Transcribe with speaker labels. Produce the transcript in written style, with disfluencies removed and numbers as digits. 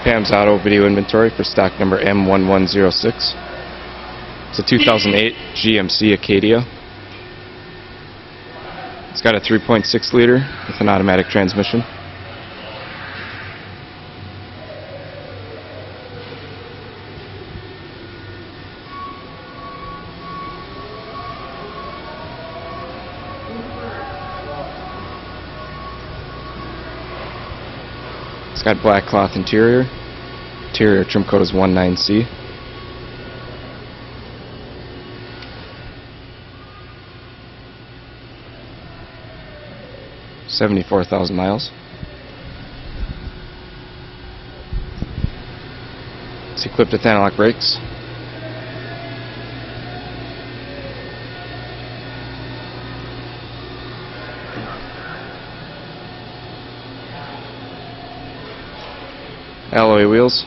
Speaker 1: Pam's Auto video inventory for stock number M1106. It's a 2008 GMC ACADIA. It's got a 3.6 liter with an automatic transmission. It's got black cloth interior. Interior trim code is 19C. $74,000 miles. It's equipped with anti-lock brakes. Alloy wheels.